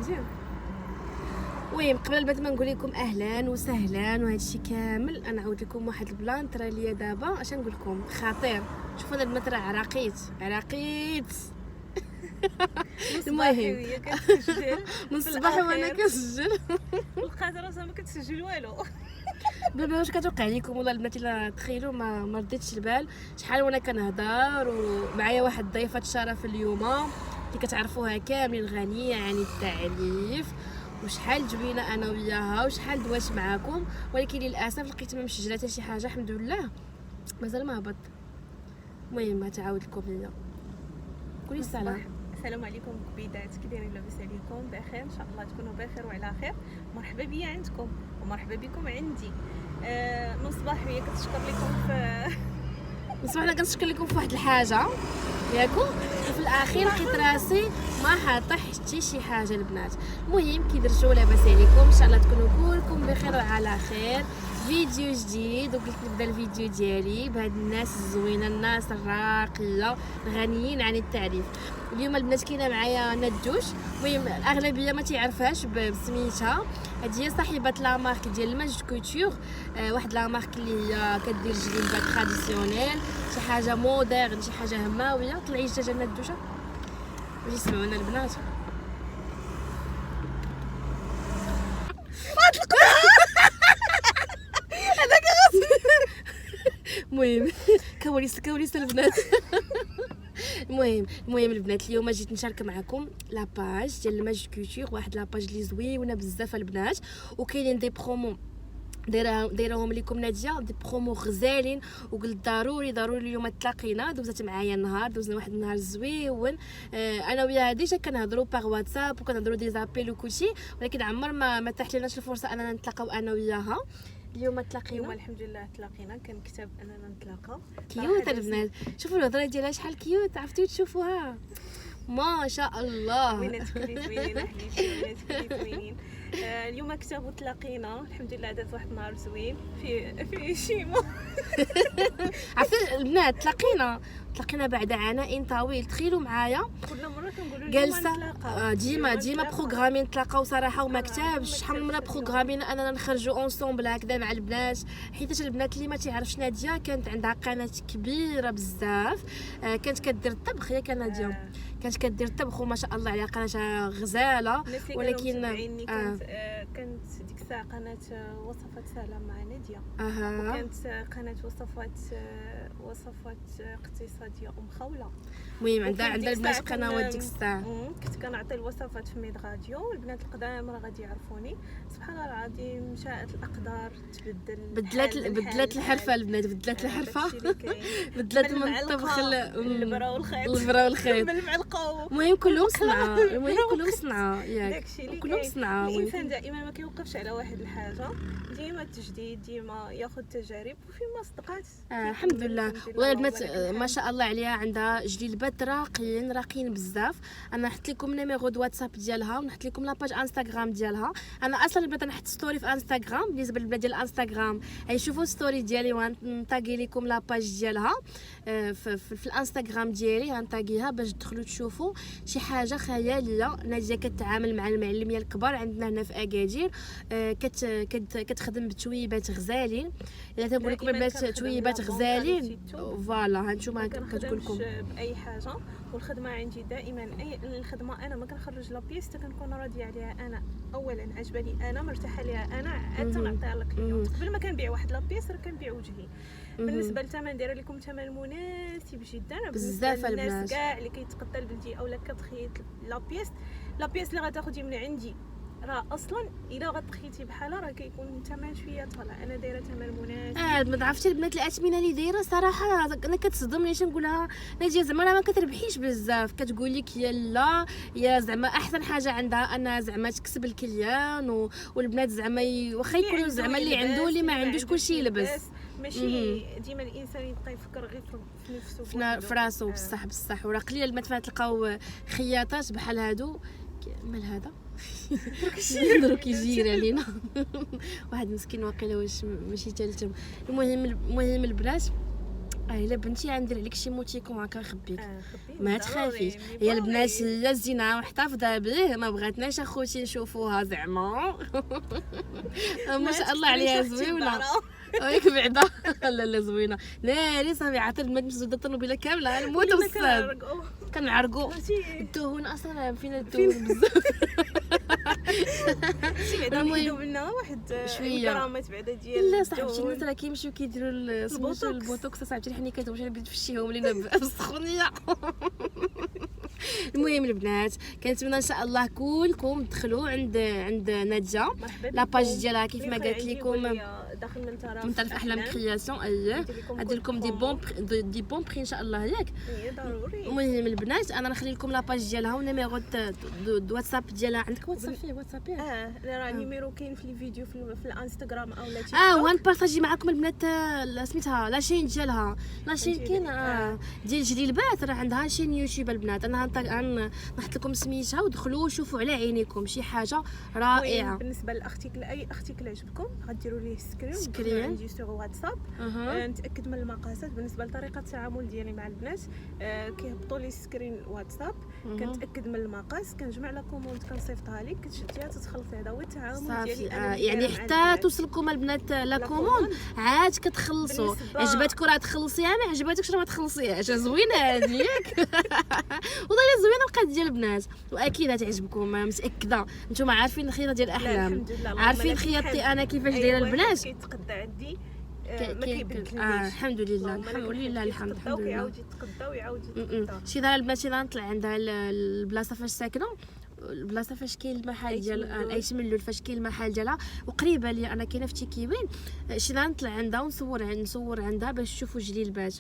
مزيان. المهم قبل البنات ما نقول لكم اهلا وسهلا وهذا الشيء كامل، انا عاود لكم واحد البلان ترى ليا دابا اش نقول لكم خطير. شوفوا انا البنات راه عراقيت المهم من الصباح وانا كنسجل القادر راه ما كتسجل والو. دابا واش كتوقع لكم والله البنات الا تخيلوا ما رديتش البال شحال وانا كنهضر ومعايا واحد ضيفه الشرف اليوم اللي كتعرفوها كاملين غنيه عن التعريف، وشحال جوينه انا وياها وشحال دوات معاكم، ولكن للاسف لقيت ما مسجله حتى شي حاجه. الحمد لله مازال ما هبط. المهم تعاود لكم هي قولي السلام. السلام عليكم كبيدات، كي دايرين؟ لاباس عليكم؟ بخير ان شاء الله تكونوا بخير وعلى خير. مرحبا بيا عندكم ومرحبا بكم عندي. من صباح هي كتشكر لكم في نصبح انا كنشكر لكم في واحد الحاجه ياكو، وفي الاخير لقيت راسي ما حاطه حتى شي حاجه البنات. المهم كي درتو لاباس عليكم ان شاء الله تكونوا كلكم بخير وعلى خير. فيديو جديد وقلت نبدا الفيديو ديالي بهاد الناس الزوينه، الناس الراقيه الغنيين عن التعريف. اليوم البنات كاينه معايا ندوش، المهم الاغلبيه ما تعرفهاش بسميتها. هذه هي صاحبه لا مارك ديال ماجد كوتور، واحد لا مارك اللي هي كدير جليبات تراديسيونيل، شي حاجه مودرن، شي حاجه هماويه. طلعي جاجه ندوشه باش يسمعونا البنات. المهم كواليس البنات. المهم البنات اليوم جيت نشارك معكم لاباج ديال ماجد كوتور، واحد لاباج اللي زوينه بزاف البنات، وكاينين دي برومو دايرهم لكم ناديه، دي برومو غزالين، وقلت ضروري اليوم تلاقينا. دوزت معايا النهار، دوزنا واحد النهار زويون انا وياها ديجا كنهضروا باغ واتساب وكنهضروا دي زابيل وكلشي، ولكن عمر ما تحت لناش الفرصه اننا نتلاقاو انا وياها. اليوم تلاقينا، اليوم الحمد لله تلاقينا، كان كتاب اننا نتلاقاو. كيوت البنات، شوفوا الهضره ديالها شحال كيوت، عرفتوا تشوفوها ما شاء الله. وين تكوني زوينين حليتي، وين تكوني زوينين. اليوم كتاب وتلاقينا الحمد لله، داز واحد النهار زوين في شيمو. عرفتوا البنات تلاقينا بعد عناء طويل. تخيلوا معايا كل مره كنقولوا جالسه ديما بروغرامين نتلاقاو صراحه وما كتابش. شحال من مره بروغرامين اننا نخرجوا اونصومبل هكذا مع البنات، حيت البنات اللي ما تعرفش ناديه كانت عندها قناه كبيره بزاف، كانت كدير الطبخ ياك ناديه، كانت كدير الطبخ وما شاء الله عليها قناه غزاله. ولكن كانت ديك الساعه قناه وصفات سهله مع ناديه، وكانت قناه وصفات اقتصاديه خوله. المهم عندها البنات قنوات ديك الساعه. كنت كنعطي الوصفات في ميد راديو، البنات القدام راه غادي يعرفوني. سبحان الله العظيم، شاءت الاقدار بدلت الحرفه البنات، بدلت الحرفه بدلت من الطبخ البرا والخيط بالمعلقه. المهم كلهم صنعه ياك، كلهم صنعه. الانسان دائما ما كيوقفش على واحد الحاجه، ديما التجديد، ديما ياخذ تجارب، وفيما صدقات الحمد لله. والله البنات ما شاء الله عليها، عندها جليبات راقيين بزاف. انا نحط لكم نيميرو دو واتساب ديالها، ونحط لكم لاباج انستغرام ديالها. انا اصلا البنات نحط ستوري في انستغرام، بالنسبه للبنات ديال الانستغرام شوفوا ستوري ديالي ونطاغي لكم لاباج ديالها في الانستغرام ديالي، غنطاغيها باش تدخلوا تشوفوا شي حاجه خياليه. ناديه كتعامل مع المعلميه الكبار عندنا هنا في اكادير، كتخدم بتويبات غزالين. الا تنقول لكم البنات تويبات غزالين فوالا هانتوما كتقول لكم باي حاجه. والخدمه عندي دائما الخدمه انا ما كنخرج لا بيس حتى كنكون راضيه عليها. انا اولا عجباني، انا مرتاحه ليها، انا عاد تنعطيها للكليون. قبل ما كنبيع واحد لا بيس راه كنبيع وجهي. بالنسبه للثمن دايره لكم ثمن مناسب جدا بزاف الناس كاع اللي كيتقدى البلدي اولا كتخيط لا بيس اللي غتاخدي من عندي راه اصلا الا غتخيتي بحالها راه كيكون الثمن شويه طالع. انا دايره ثمن مناسب. ما عرفتش البنات الاثمنه اللي دايره صراحه انا كتصدمني. نقولها نجي زعما ما كتربحيش بزاف، كتقول لك لا يا زعما احسن حاجه عندها انا زعما تكسب الكليان والبنات زعما واخا يكونوا زعما اللي عنده اللي ما عندوش كلشي يلبس. ماشي ديما الانسان يبقى يفكر غير في نفسه في راسو. بصح وراه قليل البنات فين تلقاو خياطات بحال هادو. مال هذا يهضروا كيجير علينا واحد مسكين واقيلا واش ماشي تالتهم. المهم البنات الا بنتي غندير عليك شي موتيكون هكا نخبيك. خبيه ما تخافيش، هي البنات هي الزينه محتفظه به، ما بغاتناش اخوتي نشوفوها زعما. ما شاء الله عليها زوينه. وياك بعدا. لا زوينه، لا صافي عطيت البنات مسدوده الطنوبيله كامله نموتو بالصاد كنعرقوا الدهون اصلا فينا الدهون بزاف. شي بعدا نحيدو منها واحد شويه الكرامات بعدا ديال لا صاحبتي الناس راه كيمشيو كيديروا سميتو البوتوكس صاحبتي الحين كتمشي بديت تفشيهم لينا بالسخونيه. المهم البنات كنتمنى ان شاء الله كلكم تدخلوا عند ناديه لاباج ديالها كيف ما قالت لكم داخل من طرف احلام كرياسيون. اييه ندير لكم دي بون بري ان شاء الله ياك. ضروري. المهم البنات انا نخلي لكم لاباج ديالها ونيميرو دو واتساب ديالها. عندك واتساب فيه واتساب راه نيميرو كاين في الفيديو في الانستغرام او لا تيك توك. وغنبارطاجي معكم البنات سميتها لاشين ديالها لاشين كاينه ديال جليلبات راه عندها شين يوتيوب البنات. انا نحط لكم سميتها ودخلوا شوفوا على عينيكم شي حاجه رائعه. بالنسبه لاختك لاي اختك اللي عجبكم غديروا ليه سكرين عندي سوغ واتساب. نتاكد من المقاسات. بالنسبه لطريقه التعامل ديالي مع البنات كيهبطوا لي سكرين واتساب كنتاكد من المقاس كنجمع لا كوموند كنصيفطها لك كتشديها تتخلصي. هذا هو التعامل ديالي يعني حتى توصلكم البنات لا كوموند عاد كتخلصوا. عجبتك راه تخلصيها، ما عجبتكش راه ما تخلصيهاش. زوينه هذه ياك. والله زوينه القضيه ديال البنات واكيد غتعجبكم متاكده. نتوما عارفين الخيره ديال الاحلام، عارفين خياطتي انا كيفاش دايره البنات كيتقدى عندي ما كيبدلش. الحمد لله الحمد لله الحمد لله. ويعاود يتقدى ويعاود يتقدى. شي دار البنات نطلع عندها البلاصه فاش ساكنه، البلاصه فاش كاين المحل ديال الايش من اللول فاش كاين المحل ديالها وقريبه لي انا كاينه في تيكيوين. شي نطلع عندها ونصور عندها باش تشوفوا جليلبات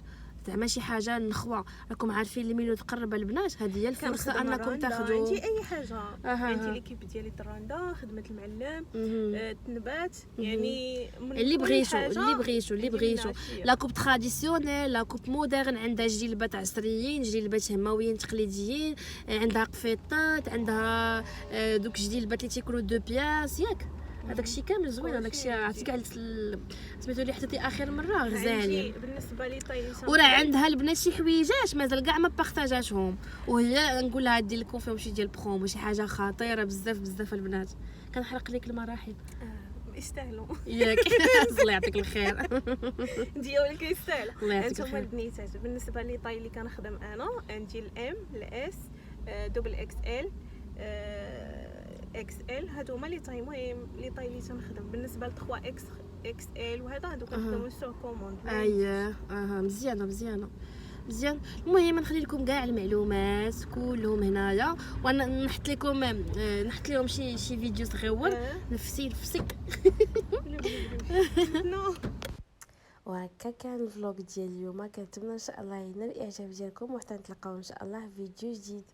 زعما شي حاجه نخوه. راكم عارفين اللي ملي تقرب البنات هذه هي الفرصه انكم تاخذوا عندي اي حاجه. عندي ليكيب ديالي الراندا خدمه المعلم التنبات يعني اللي بغيتو لا كوب تراديسيونيل لا كوب مودرن. عندها جليلبات عصريين جليلبات هماويين تقليديين، عندها قفيطات، عندها دوك جليلبات اللي تيكونوا دو بياس ياك. هذاك الشيء كامل زوين. هذاك الشيء عرفتي كاع سميتو لي حطيتي اخر مره غزالين. بالنسبه لي طيشه وراه عندها البنات شي حويجات مازال كاع ما بارطاجاتهم وهي نقول لها دير لكم فيهم شي ديال برومو شي حاجه خطيره بزاف البنات. كنحرق لك المراحل يستاهلوا ياك. الله يعطيك الخير. ديالو كيستاهل. الله يعطيك انتم الخير. البنيتات بالنسبه لي طاي اللي كنخدم انا عندي الام الاس دبل اكس ال اكس ال هادو هما لي طاي. المهم لي طاي اللي تنخدم بالنسبه ل 3 اكس ال وهذا هادو كنخدموا سو كوموند. اييه مزيان. المهم نخلي لكم كاع المعلومات كلهم هنايا ونحط لهم شي فيديو صغيور نفسك. وهكا كان الفلوق ديال اليوم. كنتمنى ان شاء الله ينال الاعجاب ديالكم وحتى نتلاقاو ان شاء الله في فيديو جديد.